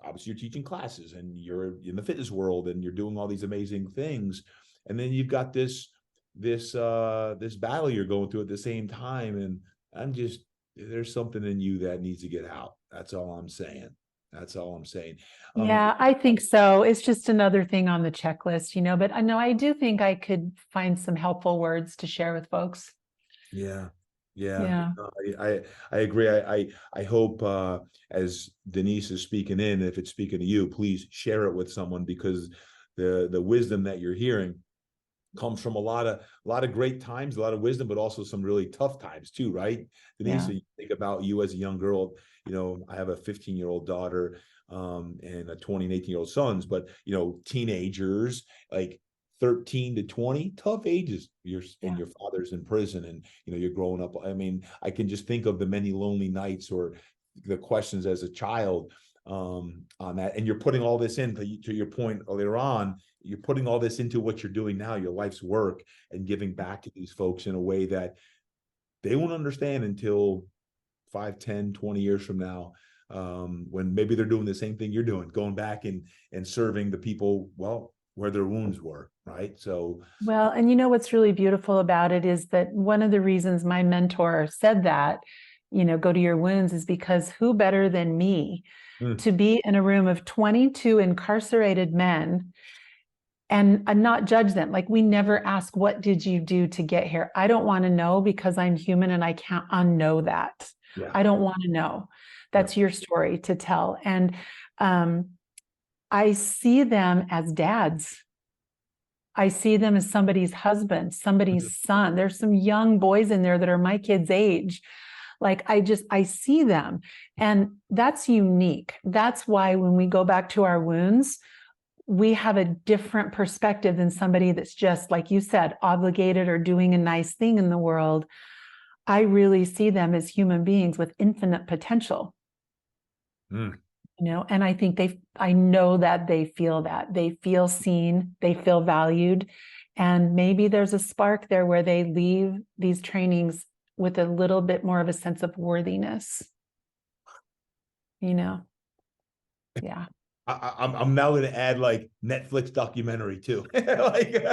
obviously you're teaching classes and you're in the fitness world and you're doing all these amazing things. And then you've got this battle you're going through at the same time. And there's something in you that needs to get out. That's all I'm saying. Yeah, I think so. It's just another thing on the checklist, but I know I do think I could find some helpful words to share with folks. Yeah. I agree. I hope as Denise is speaking in, if it's speaking to you, please share it with someone, because the wisdom that you're hearing comes from a lot of great times, a lot of wisdom, but also some really tough times too, right? Denise, so you think about you as a young girl. I have a 15-year-old daughter and a 20 and 18-year-old sons, but teenagers, like 13 to 20, tough ages. And your father's in prison, and you're growing up. I mean, I can just think of the many lonely nights or the questions as a child on that. And you're putting all this in, to your point earlier on, you're putting all this into what you're doing now, your life's work, and giving back to these folks in a way that they won't understand until 5, 10, 20 years from now, when maybe they're doing the same thing you're doing, going back and serving the people, well, where their wounds were, right? So, well, and what's really beautiful about it is that one of the reasons my mentor said that, go to your wounds, is because who better than me to be in a room of 22 incarcerated men and not judge them. Like, we never ask, what did you do to get here? I don't want to know, because I'm human and I can't unknow that. yeah. I don't want to know. That's your story to tell. And I see them as dads. I see them as somebody's husband, somebody's son. There's some young boys in there that are my kids' age. Like I see them, and that's unique. That's why when we go back to our wounds, we have a different perspective than somebody that's just, like you said, obligated or doing a nice thing in the world. I really see them as human beings with infinite potential. And I think I know that they feel seen, they feel valued. And maybe there's a spark there where they leave these trainings with a little bit more of a sense of worthiness. Yeah. I'm now going to add like Netflix documentary too. like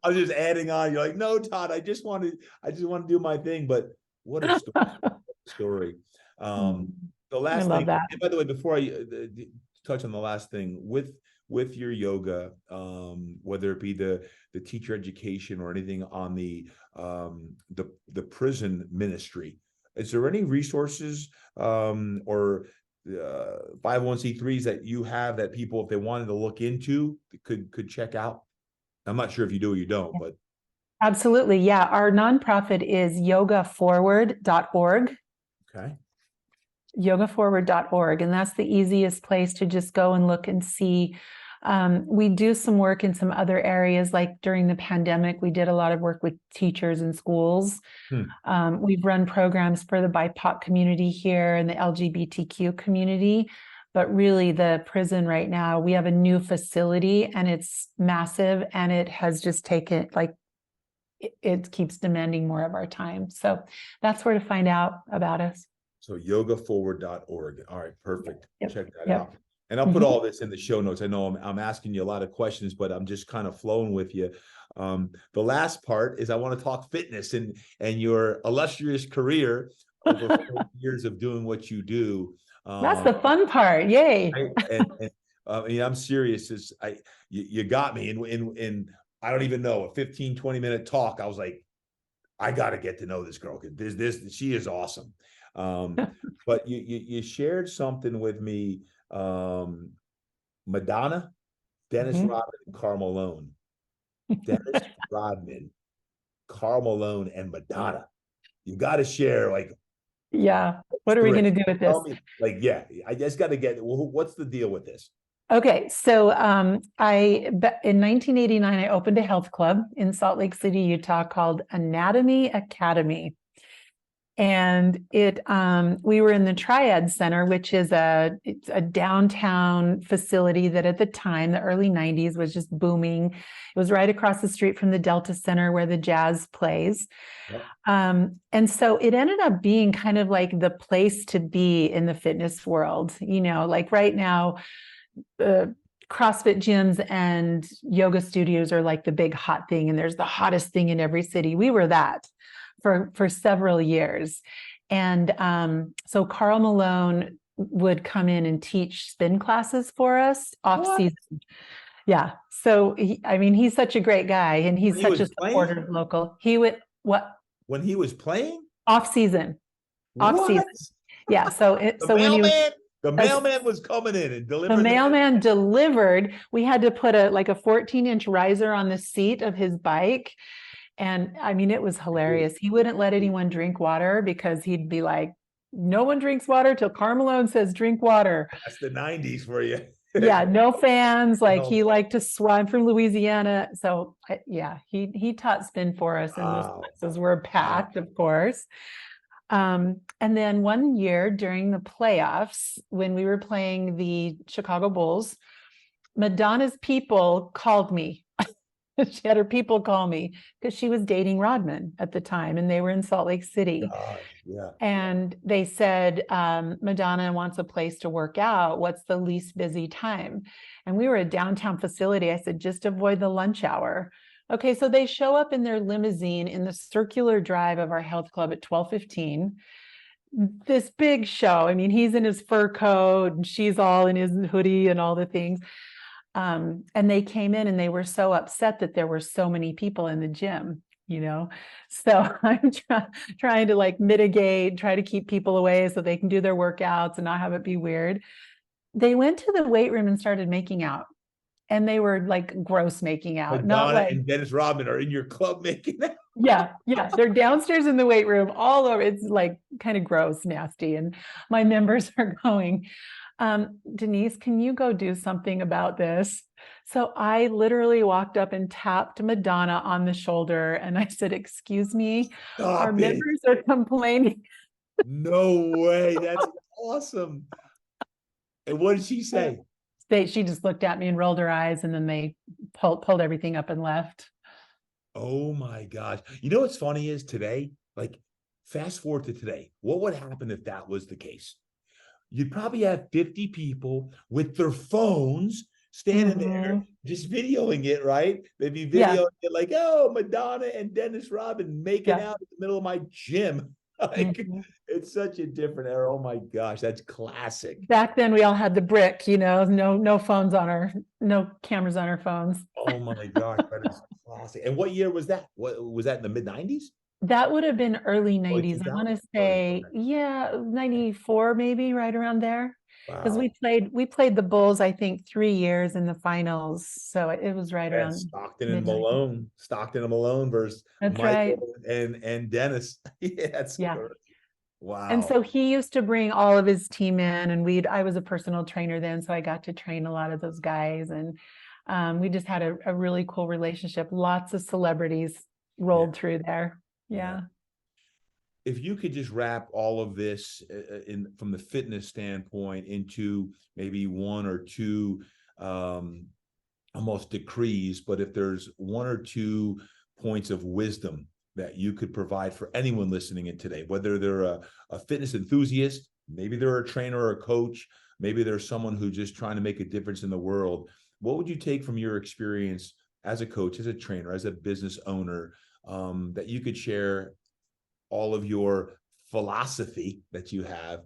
I'm just adding on. You're like, no, Todd, I just want to do my thing. But what a story. The last I love thing, that. and by the way, before I touch on the last thing with your yoga, whether it be the teacher education or anything on the prison ministry, is there any resources or 501c3s that you have that people, if they wanted to look into, could check out? I'm not sure if you do or you don't, but absolutely, yeah. Our nonprofit is yogaforward.org. Okay. yogaforward.org, and that's the easiest place to just go and look and see. We do some work in some other areas, like during the pandemic, we did a lot of work with teachers in schools. We've run programs for the BIPOC community here and the LGBTQ community, but really the prison right now, we have a new facility and it's massive, and it has just taken, like, it keeps demanding more of our time. So that's where to find out about us. So yogaforward.org. All right, perfect. Yep. Check that out. And I'll put all this in the show notes. I know I'm asking you a lot of questions, but I'm just kind of flowing with you. The last part is I want to talk fitness and your illustrious career over 40 years of doing what you do. That's the fun part. Yay. I'm serious. You got me in I don't even know, a 15, 20-minute talk. I was like, I got to get to know this girl because she is awesome. But you shared something with me, Madonna, Dennis Rodman, and Karl Malone. Dennis Rodman, Karl Malone, and Madonna. You got to share, like, yeah. What are we going to do with this? Tell me, like, yeah, I just got to get. What's the deal with this? Okay, so in 1989, I opened a health club in Salt Lake City, Utah, called Anatomy Academy. And we were in the Triad Center, which is it's a downtown facility that at the time, the early 90s, was just booming. It was right across the street from the Delta Center where the jazz plays. Yep. And so it ended up being kind of like the place to be in the fitness world. Like right now, CrossFit gyms and yoga studios are like the big hot thing, and there's the hottest thing in every city. We were that for several years. And so Karl Malone would come in and teach spin classes for us off season. Yeah. So he's such a great guy, and he's such a supporter of local. He would when he was playing off season. Yeah. So the mailman was coming in and delivering. The mailman delivered. We had to put a 14-inch riser on the seat of his bike. And it was hilarious. He wouldn't let anyone drink water because he'd be like, no one drinks water till Karl Malone says drink water. That's the 90s for you. Yeah, no fans. He liked to swim. I'm from Louisiana. So he taught spin for us, and those classes were packed, of course. And then one year during the playoffs, when we were playing the Chicago Bulls, Madonna's people called me. She had her people call me because she was dating Rodman at the time, and they were in Salt Lake City. And they said, Madonna wants a place to work out. What's the least busy time? And we were a downtown facility. I said, just avoid the lunch hour. Okay, so they show up in their limousine in the circular drive of our health club at 12:15. This big show. He's in his fur coat and she's all in his hoodie and all the things. And they came in and they were so upset that there were so many people in the gym, So I'm trying to mitigate, try to keep people away so they can do their workouts and not have it be weird. They went to the weight room and started making out. and they were like gross making out, not Madonna like, and Dennis Rodman are in your club making that. yeah, they're downstairs in the weight room all over. It's like kind of gross, nasty. And my members are going, Denise, can you go do something about this? So I literally walked up and tapped Madonna on the shoulder and I said, excuse me, our Stop it. members are complaining. No way. That's awesome. And what did she say? She just looked at me and rolled her eyes, and then they pulled everything up and left. Oh my gosh. You know what's funny is today, like fast forward to today, what would happen if that was the case? You'd probably have 50 people with their phones standing there just videoing it, right? They'd be videoing it like, oh, Madonna and Dennis Rodman making out in the middle of my gym. Like, it's such a different era. Oh my gosh, that's classic. Back then we all had the brick, no phones no cameras on our phones. Oh my gosh, that is classic. And what year was that? What was that, in the mid-90s? That would have been early 90s. I want to say, 94, maybe right around there. Because Wow. we played the Bulls, I think, 3 years in the finals. So it was right around Stockton and Malone versus That's Michael right. and Dennis. Yeah, that's Yeah. wow. And so he used to bring all of his team in, and I was a personal trainer then, so I got to train a lot of those guys. And we just had a really cool relationship. Lots of celebrities rolled through there. Yeah. If you could just wrap all of this from the fitness standpoint into maybe one or two almost decrees, but if there's one or two points of wisdom that you could provide for anyone listening in today, whether they're a fitness enthusiast, maybe they're a trainer or a coach, maybe they're someone who's just trying to make a difference in the world, what would you take from your experience as a coach, as a trainer, as a business owner, that you could share all of your philosophy that you have,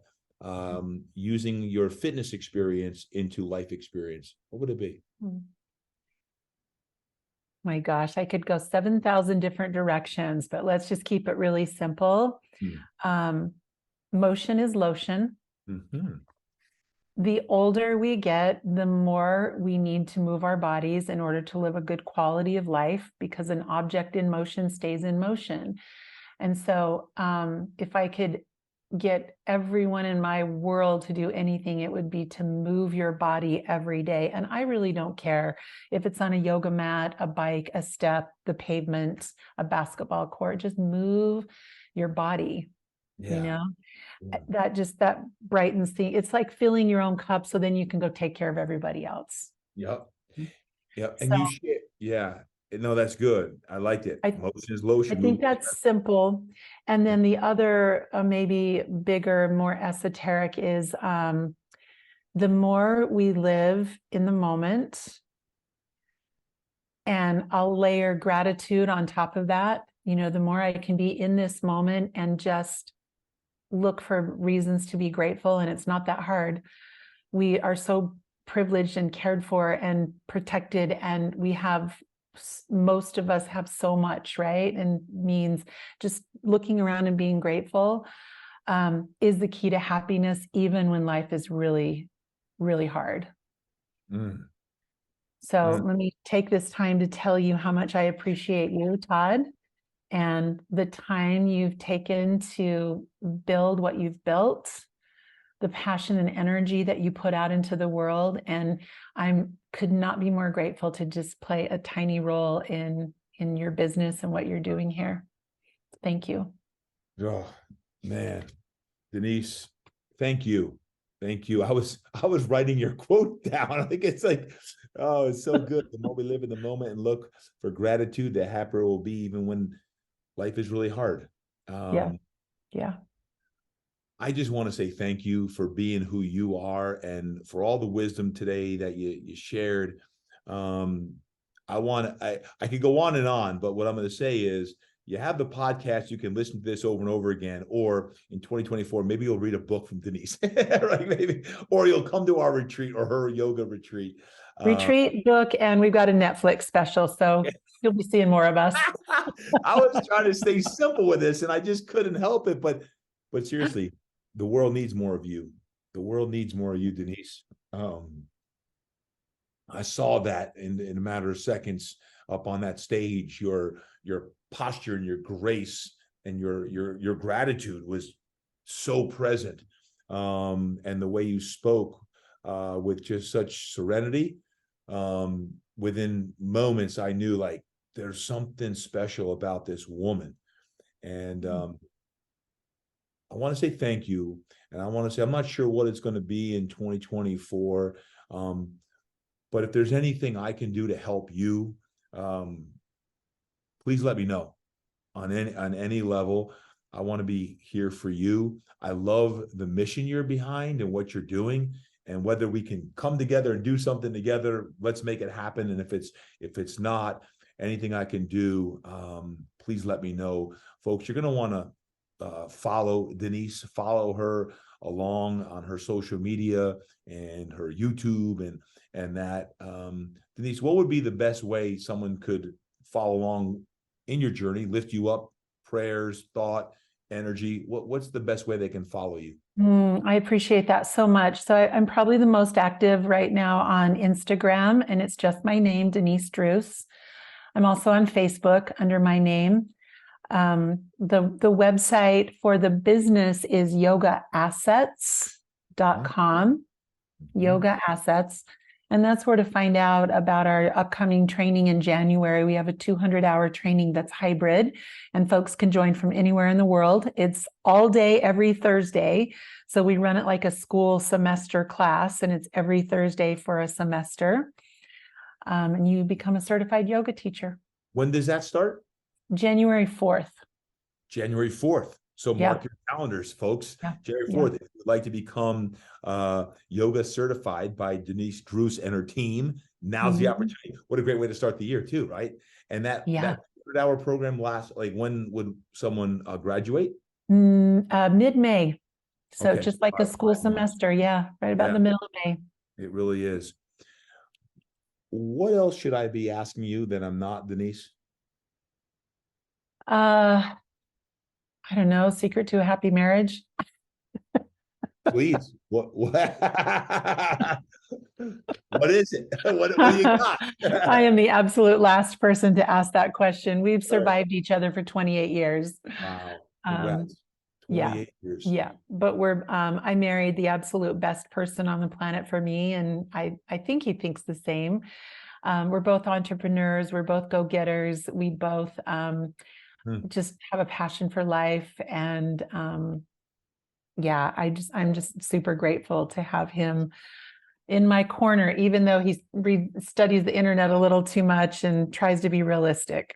using your fitness experience into life experience? What would it be? My gosh, I could go 7,000 different directions, but let's just keep it really simple. Motion is lotion. The older we get, the more we need to move our bodies in order to live a good quality of life, because an object in motion stays in motion. And so if I could get everyone in my world to do anything, it would be to move your body every day. And I really don't care if it's on a yoga mat, a bike, a step, the pavement, a basketball court. Just move your body. That brightens it's like filling your own cup, so then you can go take care of everybody else. And you share. No, that's good. I liked it. Motion is lotion. I think that's simple. And then the other, maybe bigger, more esoteric is the more we live in the moment, and I'll layer gratitude on top of that, the more I can be in this moment and just look for reasons to be grateful. And it's not that hard. We are so privileged and cared for and protected, and most of us have so much, right? And means just looking around and being grateful is the key to happiness, even when life is really, really hard. So let me take this time to tell you how much I appreciate you, Todd, and the time you've taken to build what you've built, the passion and energy that you put out into the world. And could not be more grateful to just play a tiny role in your business and what you're doing here. Thank you. Oh, man. Denise, thank you. Thank you. I was writing your quote down. I think it's like, oh, it's so good. The more we live in the moment and look for gratitude, the happier we'll be, even when life is really hard. I just want to say thank you for being who you are and for all the wisdom today that you shared. I could go on and on, but what I'm going to say is, you have the podcast, you can listen to this over and over again, or in 2024, maybe you'll read a book from Denise, right? Maybe, or you'll come to our retreat or her yoga retreat. Book, and we've got a Netflix special, so you'll be seeing more of us. I was trying to stay simple with this, and I just couldn't help it. But seriously, the world needs more of you. The world needs more of you, Denise. I saw that in a matter of seconds up on that stage. Your posture and your grace and your gratitude was so present, and the way you spoke with just such serenity. Within moments, I knew like there's something special about this woman, and I want to say thank you, and I want to say I'm not sure what it's going to be in 2024. But if there's anything I can do to help you, please let me know on any level. I want to be here for you. I love the mission you're behind and what you're doing. And whether we can come together and do something together, let's make it happen. And if it's not anything I can do, please let me know. Folks, you're going to want to follow Denise, follow her along on her social media and her YouTube and that. Denise, what would be the best way someone could follow along in your journey, lift you up, prayers, thought, energy? What's the best way they can follow you? I appreciate that so much. So I'm probably the most active right now on Instagram, and it's just my name, Denise Druce. I'm also on Facebook under my name. The website for the business is yogaassets.com, yoga assets. And that's where to find out about our upcoming training in January. We have a 200-hour training that's hybrid, and folks can join from anywhere in the world. It's all day, every Thursday. So we run it like a school semester class, and it's every Thursday for a semester. And you become a certified yoga teacher. When does that start? January 4th. January 4th. So mark your calendars, folks. January 4th. If you'd like to become yoga certified by Denise Druce and her team, now's the opportunity. What a great way to start the year too, right? And that 100-hour program lasts, like, when would someone graduate? Mid-May. So just like a school semester. Yeah, right about the middle of May. It really is. What else should I be asking you that I'm not, Denise? I don't know, secret to a happy marriage. Please. What is it? What do you got? I am the absolute last person to ask that question. We've survived each other for 28 years. Wow. Congrats. 28 years. Yeah. But I married the absolute best person on the planet for me. And I think he thinks the same. We're both entrepreneurs. We're both go-getters. We both just have a passion for life. And I'm just super grateful to have him in my corner, even though he studies the internet a little too much and tries to be realistic.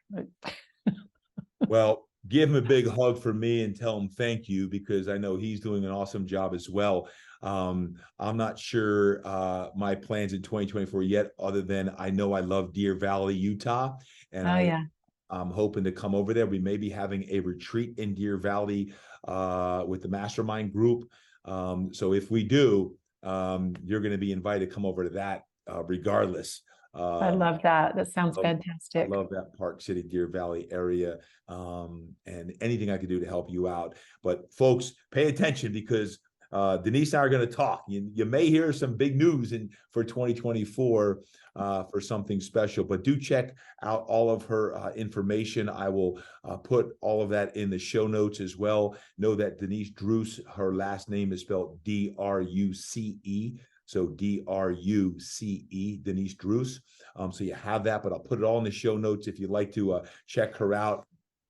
Well, give him a big hug for me and tell him thank you, because I know he's doing an awesome job as well. I'm not sure my plans in 2024 yet, other than I know I love Deer Valley, Utah. And I'm hoping to come over there. We may be having a retreat in Deer Valley with the mastermind group. So if we do, you're going to be invited to come over to that regardless. I love that. That sounds fantastic. I love that Park City, Deer Valley area, and anything I can do to help you out. But folks, pay attention, because Denise and I are going to talk. You may hear some big news for 2024 for something special, but do check out all of her information. I will put all of that in the show notes as well. Know that Denise Druce, her last name is spelled D-R-U-C-E. So D-R-U-C-E, Denise Druce. So you have that, but I'll put it all in the show notes if you'd like to check her out.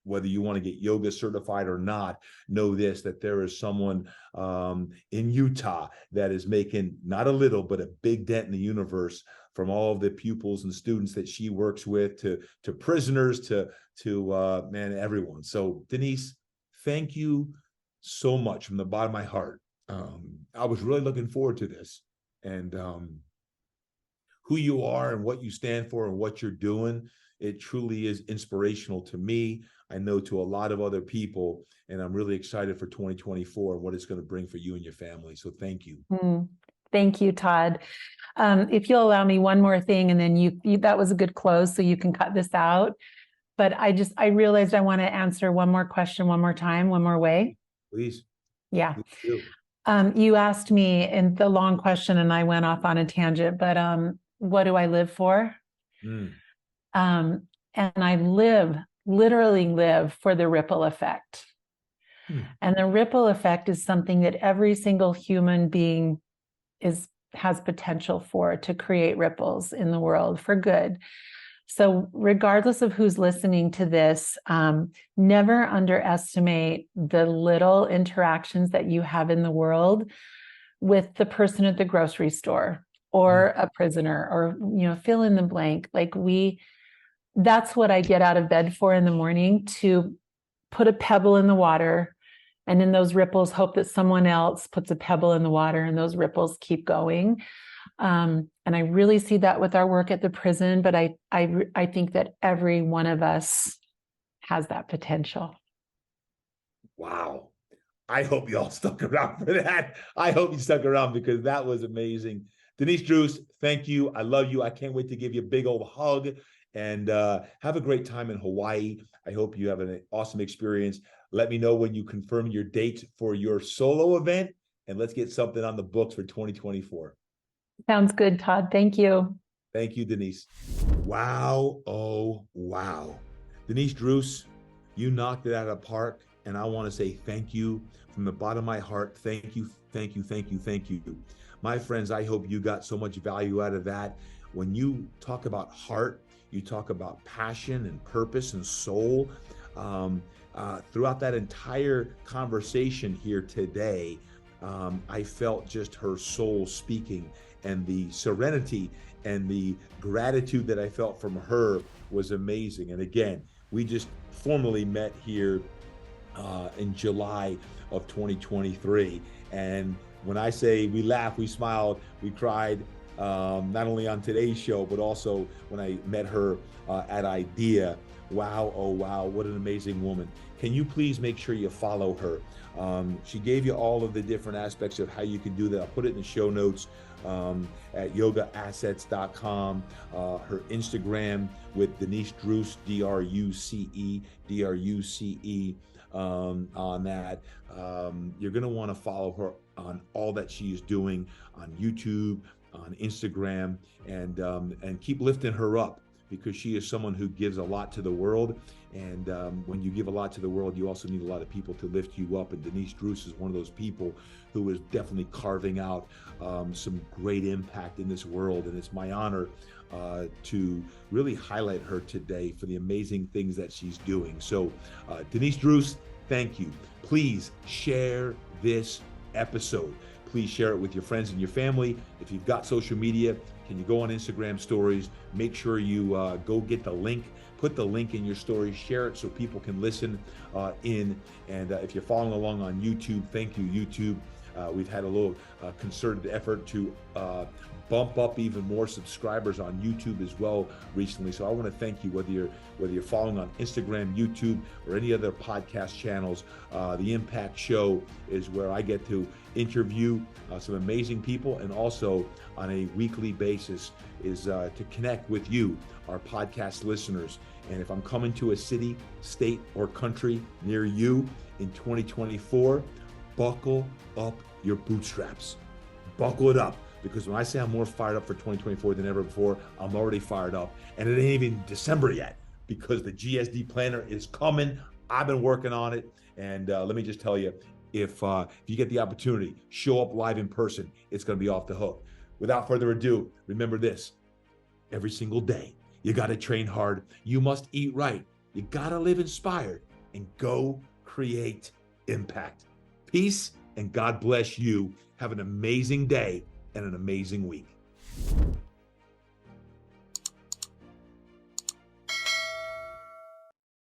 Whether you want to get yoga certified or not, know this, that there is someone in Utah that is making not a little, but a big dent in the universe, from all of the pupils and students that she works with to prisoners to everyone. So Denise, thank you so much from the bottom of my heart. I was really looking forward to this, and who you are and what you stand for and what you're doing, it truly is inspirational to me. I know to a lot of other people, and I'm really excited for 2024 and what it's going to bring for you and your family. So thank you. Thank you, Todd. If you'll allow me one more thing, and then you that was a good close, so you can cut this out. But I realized I want to answer one more question, one more time, one more way. Please. Yeah. Please do. You asked me in the long question, and I went off on a tangent, but what do I live for? Mm. And I literally live for the ripple effect. And the ripple effect is something that every single human being has potential for, to create ripples in the world for good. So regardless of who's listening to this, never underestimate the little interactions that you have in the world with the person at the grocery store or a prisoner, or, fill in the blank. That's what I get out of bed for in the morning, to put a pebble in the water, and in those ripples, hope that someone else puts a pebble in the water and those ripples keep going. And I really see that with our work at the prison, but I think that every one of us has that potential. Wow. I hope you all stuck around for that. I hope you stuck around, because that was amazing. Denise Druce, thank you. I love you. I can't wait to give you a big old hug, and have a great time in Hawaii. I hope you have an awesome experience. Let me know when you confirm your date for your solo event, and let's get something on the books for 2024. Sounds good, Todd. Thank you. Thank you, Denise. Wow. Oh, wow. Denise Druce, you knocked it out of the park, and I want to say thank you from the bottom of my heart. Thank you, thank you, thank you, thank you. My friends, I hope you got so much value out of that. When you talk about heart, you talk about passion and purpose and soul. Throughout that entire conversation here today, I felt just her soul speaking, and the serenity and the gratitude that I felt from her was amazing. And again, we just formally met here in July of 2023. And when I say we laughed, we smiled, we cried, not only on today's show, but also when I met her at IDEA. Wow, oh wow, what an amazing woman. Can you please make sure you follow her? She gave you all of the different aspects of how you can do that. I'll put it in the show notes at yogaassets.com. Her Instagram with Denise Druce, D-R-U-C-E, on that. You're going to want to follow her on all that she is doing on YouTube, on Instagram, and keep lifting her up, because she is someone who gives a lot to the world. And when you give a lot to the world, you also need a lot of people to lift you up. And Denise Druce is one of those people who is definitely carving out some great impact in this world. And it's my honor to really highlight her today for the amazing things that she's doing. So Denise Druce, thank you. Please share this episode. Please share it with your friends and your family. If you've got social media, can you go on Instagram stories? Make sure you go get the link, put the link in your story, share it so people can listen in. And if you're following along on YouTube, thank you, YouTube. We've had a little concerted effort to bump up even more subscribers on YouTube as well recently. So I want to thank you, whether you're following on Instagram, YouTube, or any other podcast channels. The Impact Show is where I get to interview some amazing people, and also on a weekly basis is to connect with you, our podcast listeners. And if I'm coming to a city, state, or country near you in 2024, buckle up your bootstraps. Buckle it up, because when I say I'm more fired up for 2024 than ever before, I'm already fired up. And it ain't even December yet, because the GSD planner is coming. I've been working on it. And let me just tell you, if you get the opportunity, show up live in person, it's going to be off the hook. Without further ado, remember this: every single day, you got to train hard. You must eat right. You got to live inspired, and go create impact. Peace, and God bless you. Have an amazing day and an amazing week.